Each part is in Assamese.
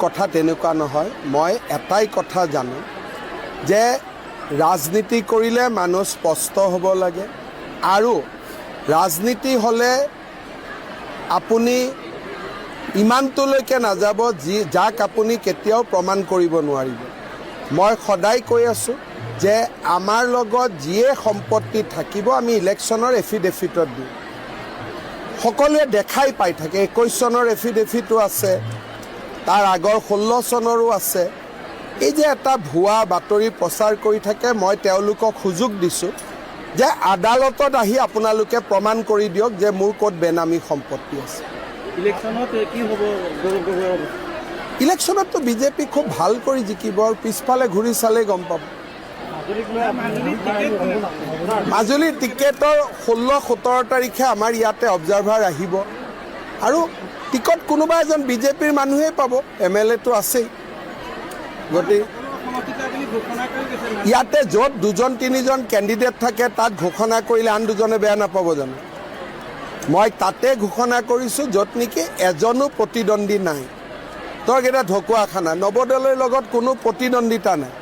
কথা তেনেকুৱা নহয়। মই এটাই কথা জানো যে ৰাজনীতি কৰিলে মানুহ স্পষ্ট হ'ব লাগে আৰু ৰাজনীতি হ'লে আপুনি ইমানটোলৈকে নাযাব যাক আপুনি কেতিয়াও প্ৰমাণ কৰিব নোৱাৰিব। মই সদায় কৈ আছোঁ যে আমাৰ লগত যিয়ে সম্পত্তি থাকিব আমি ইলেকশ্যনৰ এফিডেভিটত দিওঁ। সকলোৱে দেখাই পাই থাকে, 21 চনৰ এফিডেভিটো আছে, তাৰ আগৰ 16 চনৰো আছে। এই যে এটা ভুৱা বাতৰি প্ৰচাৰ কৰি থাকে, মই তেওঁলোকক সুযোগ দিছোঁ যে আদালতত আহি আপোনালোকে প্ৰমাণ কৰি দিয়ক যে মোৰ ক'ত বেনামী সম্পত্তি আছে। ইলেকশ্যনত কি হ'ব? ইলেকশ্যনততো বিজেপি খুব ভাল কৰি জিকিব আৰু পিছফালে ঘূৰি চালেই গম পাব। মাজুলীৰ টিকেটৰ 16-17 তাৰিখে আমাৰ ইয়াতে অবজাৰভাৰ আহিব আৰু টিকট কোনোবা এজন বিজেপিৰ মানুহেই পাব, MLA টো আছেই। গতিকে ইয়াতে য'ত 2-3জন কেণ্ডিডেট থাকে তাত ঘোষণা কৰিলে আন দুজনে বেয়া নাপাব জানো? মই তাতে ঘোষণা কৰিছোঁ য'ত নেকি এজনো প্ৰতিদ্বন্দ্বী নাই। ধৰক এতিয়া ঢকুৱাখানা নৱদলৰ লগত কোনো প্ৰতিদ্বন্দ্বিতা নাই,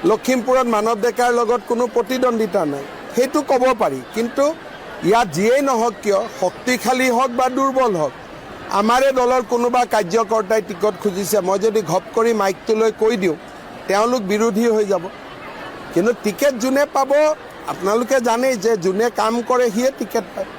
লখিমপুৰত মানৱ ডেকাৰ লগত কোনো প্ৰতিদ্বন্দ্বিতা নাই, সেইটো ক'ব পাৰি। কিন্তু ইয়াত যিয়েই নহওক কিয়, শক্তিশালী হওক বা দুৰ্বল হওক, আমাৰে দলৰ কোনোবা কাৰ্যকৰ্তাই টিকট খুজিছে, মই যদি ঘপ কৰি মাইকটো লৈ কৈ দিওঁ তেওঁলোক বিৰোধী হৈ যাব। কিন্তু টিকেট যোনে পাব আপোনালোকে জানেই যে যোনে কাম কৰে সিয়ে টিকেট পায়।